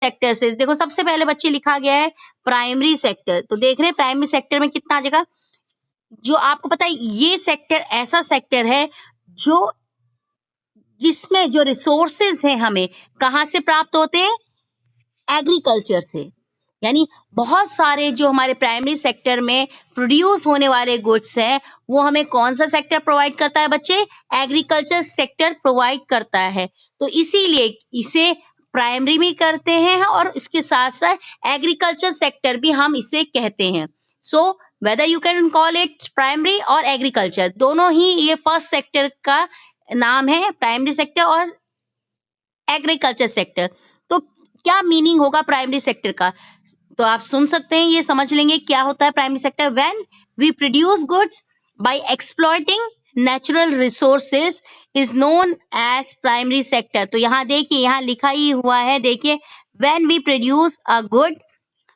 Sector से, देखो सबसे पहले बच्चे लिखा गया है प्राइमरी सेक्टर, तो देख रहे हैं प्राइमरी सेक्टर में कितना आ जाएगा, जो आपको पता है ये सेक्टर ऐसा सेक्टर है जो जिसमें जो रिसोर्सेज हैं हमें कहाँ से प्राप्त होते हैं, एग्रीकल्चर से। यानी बहुत सारे जो हमारे प्राइमरी सेक्टर में प्रोड्यूस होने वाले गुड्स हैं वो हमें कौन सा सेक्टर प्रोवाइड करता है बच्चे, एग्रीकल्चर सेक्टर प्रोवाइड करता है। तो इसीलिए इसे प्राइमरी भी करते हैं और इसके साथ साथ एग्रीकल्चर सेक्टर भी हम इसे कहते हैं। So whether you can call it primary और एग्रीकल्चर, दोनों ही ये फर्स्ट सेक्टर का नाम है, प्राइमरी सेक्टर और एग्रीकल्चर सेक्टर। तो क्या मीनिंग होगा प्राइमरी सेक्टर का, तो आप सुन सकते हैं, ये समझ लेंगे क्या होता है primary sector. When we produce goods by exploiting natural resources is known as primary sector. तो यहाँ देखिए, यहाँ लिखा ही हुआ है, देखिए, when we produce a good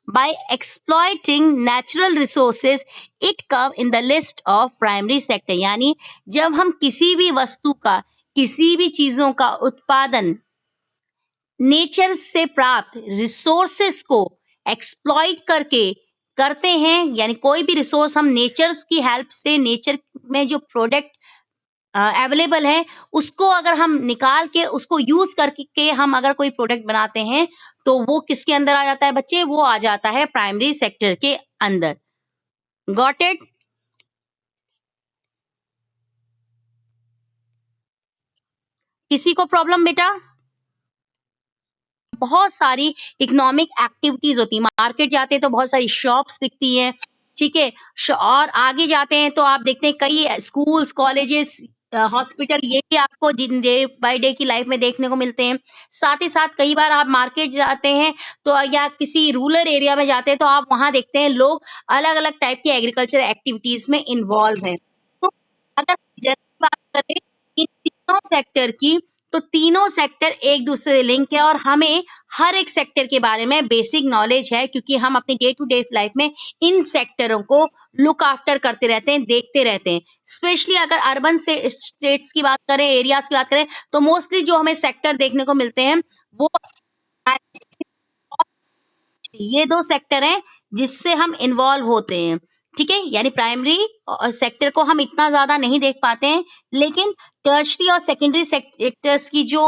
by exploiting natural resources it come in the list of primary sector। यानी जब हम किसी भी वस्तु का, किसी भी चीजों का उत्पादन नेचर से प्राप्त रिसोर्सेस को एक्सप्लॉइट करके करते हैं, यानी कोई भी रिसोर्स हम नेचर्स की हेल्प से, नेचर में जो प्रोडक्ट अवेलेबल है उसको अगर हम निकाल के उसको यूज करके हम अगर कोई प्रोडक्ट बनाते हैं तो वो किसके अंदर आ जाता है बच्चे, वो आ जाता है प्राइमरी सेक्टर के अंदर। Got it? किसी को प्रॉब्लम बेटा? बहुत सारी इकोनॉमिक एक्टिविटीज होती है, मार्केट जाते हैं तो बहुत सारी शॉप्स दिखती हैं, ठीक है, और आगे जाते हैं तो आप देखते हैं कई स्कूल्स, कॉलेजेस, हॉस्पिटल, ये भी आपको डे बाय डे की लाइफ में देखने को मिलते हैं। साथ ही साथ कई बार आप मार्केट जाते हैं तो या किसी रूरल एरिया में जाते हैं तो आप वहां देखते हैं लोग अलग अलग टाइप की एग्रीकल्चर एक्टिविटीज में इन्वॉल्व हैं। तो अगर जनरल बात करें इन तीनों सेक्टर की, तो तीनों सेक्टर एक दूसरे से लिंक है और हमें हर एक सेक्टर के बारे में बेसिक नॉलेज है, क्योंकि हम अपने डे टू डे लाइफ में इन सेक्टरों को लुक आफ्टर करते रहते हैं, देखते रहते हैं। स्पेशली अगर अर्बन से स्टेट्स की बात करें, एरियाज की बात करें, तो मोस्टली जो हमें सेक्टर देखने को मिलते हैं वो ये दो सेक्टर हैं जिससे हम इन्वॉल्व होते हैं, ठीक है। यानी प्राइमरी सेक्टर को हम इतना ज्यादा नहीं देख पाते हैं, लेकिन टर्शरी और सेकेंडरी सेक्टर्स की जो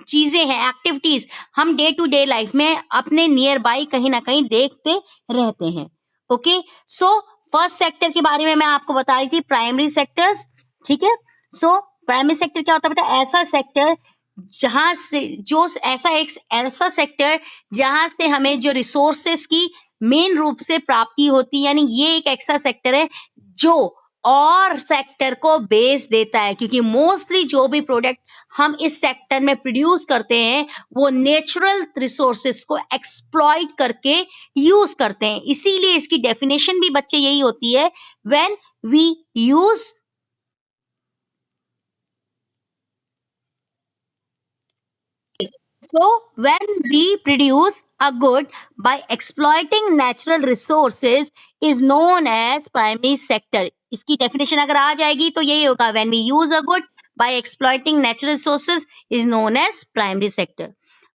चीजें हैं, एक्टिविटीज, हम डे टू डे लाइफ में अपने नियर बाई कहीं ना कहीं देखते रहते हैं। ओके, सो फर्स्ट सेक्टर के बारे में मैं आपको बता रही थी, प्राइमरी सेक्टर्स, ठीक है। सो प्राइमरी सेक्टर क्या होता है बेटा, ऐसा सेक्टर जहां से जो ऐसा सेक्टर जहां से हमें जो रिसोर्सेस की मेन रूप से प्राप्ति होती है, यानी ये एक ऐसा सेक्टर है जो और सेक्टर को बेस देता है, क्योंकि मोस्टली जो भी प्रोडक्ट हम इस सेक्टर में प्रोड्यूस करते हैं वो नेचुरल रिसोर्सेस को एक्सप्लॉइट करके यूज करते हैं। इसीलिए इसकी डेफिनेशन भी बच्चे यही होती है, when we use So, when we produce a good by exploiting natural resources is known as primary sector। इसकी डेफिनेशन अगर आ जाएगी तो यही होगा, when we use a goods by exploiting natural resources is known as primary sector।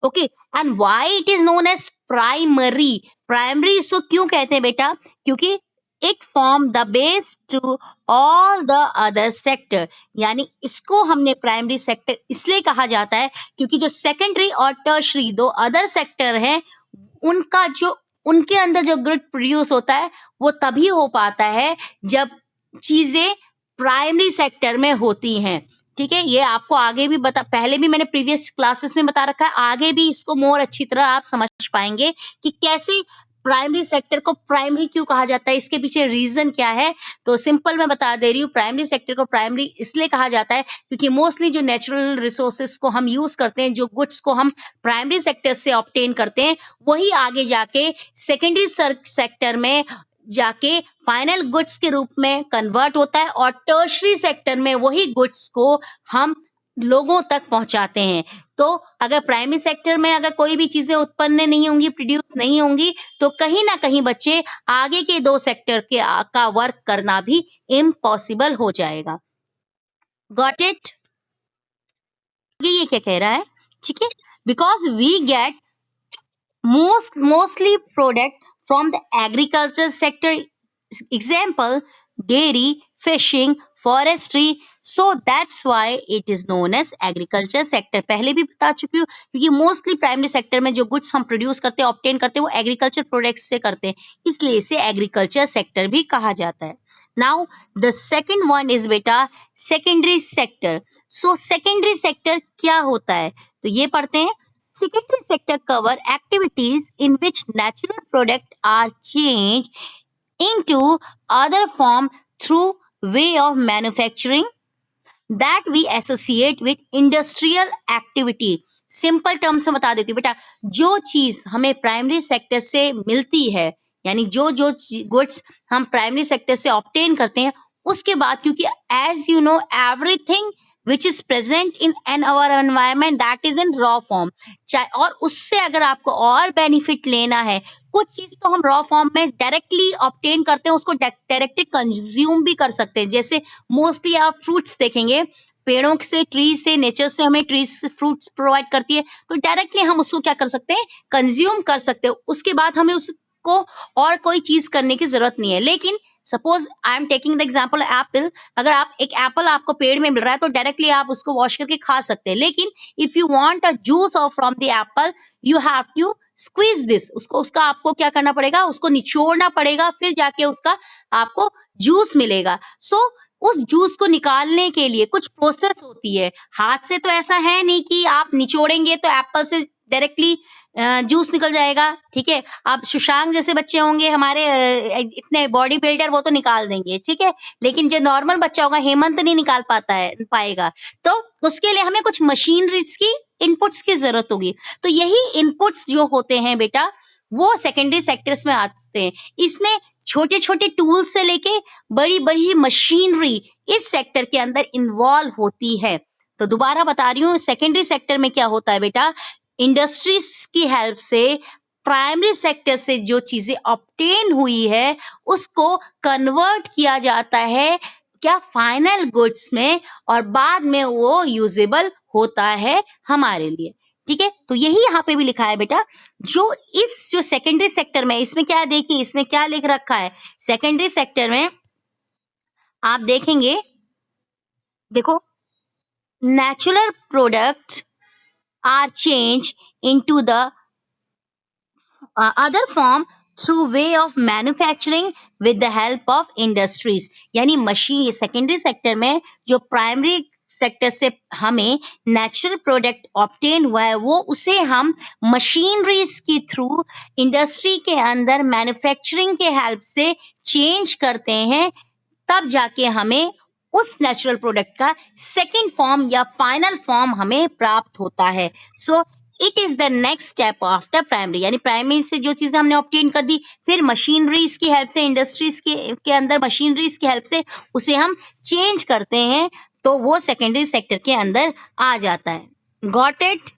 Okay, and why it is known as primary? Primary इसको क्यों कहते हैं बेटा, क्योंकि it form the base to all the other sector। यानी इसको हमने primary sector इसलिए कहा जाता है क्योंकि जो सेकेंडरी और टर्शरी दो अदर सेक्टर हैं उनका जो उनके अंदर जो गुड प्रोड्यूस होता है वो तभी हो पाता है जब चीजें प्राइमरी सेक्टर में होती हैं, ठीक है। ये आपको आगे भी पहले भी मैंने प्रीवियस क्लासेस में बता रखा है, आगे भी इसको मोर अच्छी तरह आप समझ पाएंगे कि कैसे प्राइमरी सेक्टर को प्राइमरी क्यों कहा जाता है, इसके पीछे रीजन क्या है। तो सिंपल मैं बता दे रही हूँ, प्राइमरी सेक्टर को प्राइमरी इसलिए कहा जाता है क्योंकि मोस्टली जो नेचुरल रिसोर्सेस को हम यूज करते हैं, जो गुड्स को हम प्राइमरी सेक्टर से ऑब्टेन करते हैं, वही आगे जाके सेकेंडरी सेक्टर में जाके फाइनल गुड्स के रूप में कन्वर्ट होता है और टर्शरी सेक्टर में वही गुड्स को हम लोगों तक पहुंचाते हैं। तो अगर प्राइमरी सेक्टर में अगर कोई भी चीजें उत्पन्न नहीं होंगी, प्रोड्यूस नहीं होंगी, तो कहीं ना कहीं बच्चे आगे के दो सेक्टर के का वर्क करना भी इम्पॉसिबल हो जाएगा। Got it? ये क्या कह रहा है, ठीक है, because we get mostly product from the agriculture sector, example dairy, fishing, forestry, so that's why it is known as agriculture sector. पहले भी बता चुकी हूँ, क्योंकि मोस्टली प्राइमरी सेक्टर में जो गुड्स हम प्रोड्यूस करते हैं, ऑब्टेन करते हैं, वो एग्रीकल्चर प्रोडक्ट्स से करते हैं, इसलिए इसे एग्रीकल्चर सेक्टर भी कहा जाता है. Now the second one is बेटा secondary sector. So secondary sector क्या होता है, तो ये पढ़ते हैं. Secondary sector cover activities in which natural products are changed into other form through way of manufacturing that we associate with industrial activity. Simple term से बता देती हूँ बेटा, जो चीज हमें प्राइमरी सेक्टर से मिलती है, यानी जो जो गुड्स हम प्राइमरी सेक्टर से ऑब्टेन करते हैं, उसके बाद क्योंकि as you know everything which is present in our environment that is in raw form, और उससे अगर आपको और बेनिफिट लेना है, कुछ चीज तो हम रॉ फॉर्म में डायरेक्टली ऑब्टेन करते हैं, उसको डायरेक्टली कंज्यूम भी कर सकते हैं. जैसे मोस्टली आप फ्रूट्स देखेंगे, पेड़ों से, ट्रीज से, नेचर से हमें ट्रीज फ्रूट्स प्रोवाइड करती है, तो डायरेक्टली हम उसको क्या कर सकते हैं, कंज्यूम कर सकते हैं. उसके बाद हमें उसको और कोई चीज करने की जरूरत नहीं है. लेकिन suppose I am taking the example Apple, अगर आप एक एप्पल आपको पेड़ में मिल रहा है तो डायरेक्टली आप उसको वॉश करके खा सकते हैं. लेकिन if you want a juice of from the apple, you have to squeeze this, उसका आपको क्या करना पड़ेगा, उसको निचोड़ना पड़ेगा, फिर जाके उसका आपको जूस मिलेगा. सो उस जूस को निकालने के लिए कुछ प्रोसेस होती है. हाथ से तो ऐसा है नहीं कि आप निचोड़ेंगे तो एप्पल से डायरेक्टली जूस निकल जाएगा. ठीक है, अब सुशांक जैसे बच्चे होंगे हमारे इतने बॉडी बिल्डर, वो तो निकाल देंगे. ठीक है, लेकिन जो नॉर्मल बच्चा होगा, हेमंत नहीं निकाल पाएगा. तो उसके लिए हमें कुछ मशीनरीज की इनपुट्स की जरूरत होगी. तो यही इनपुट्स जो होते हैं बेटा, वो सेकेंडरी सेक्टर्स में आते हैं. इसमें छोटे छोटे टूल्स से लेके बड़ी बड़ी मशीनरी इस सेक्टर के अंदर इन्वॉल्व होती है. तो दोबारा बता रही हूँ, सेकेंडरी सेक्टर में क्या होता है बेटा, इंडस्ट्रीज की हेल्प से प्राइमरी सेक्टर से जो चीजें ऑब्टेन हुई है, उसको कन्वर्ट किया जाता है क्या, फाइनल गुड्स में, और बाद में वो यूजेबल होता है हमारे लिए. ठीक है, तो यही यहाँ पे भी लिखा है बेटा, जो सेकेंडरी सेक्टर में, इसमें क्या है देखिए, इसमें क्या लिख रखा है. सेकेंडरी सेक्टर में आप देखेंगे, देखो, natural product are changed into the other form through way of manufacturing with the help of industries. यानी मशीन, सेकेंडरी सेक्टर में जो प्राइमरी सेक्टर से हमें नेचुरल प्रोडक्ट ऑब्टेन हुआ है, वो उसे हम मशीनरीज के थ्रू इंडस्ट्री के अंदर मैन्युफैक्चरिंग के हेल्प से चेंज करते हैं, तब जाके हमें उस नेचुरल प्रोडक्ट का सेकेंड फॉर्म या फाइनल फॉर्म हमें प्राप्त होता है. So it is the next step after primary, यानी प्राइमरी से जो चीजें हमने ऑब्टेन कर दी, फिर मशीनरीज की हेल्प से, इंडस्ट्रीज के अंदर मशीनरीज की हेल्प से उसे हम चेंज करते हैं, तो वो सेकेंडरी सेक्टर के अंदर आ जाता है. Got it?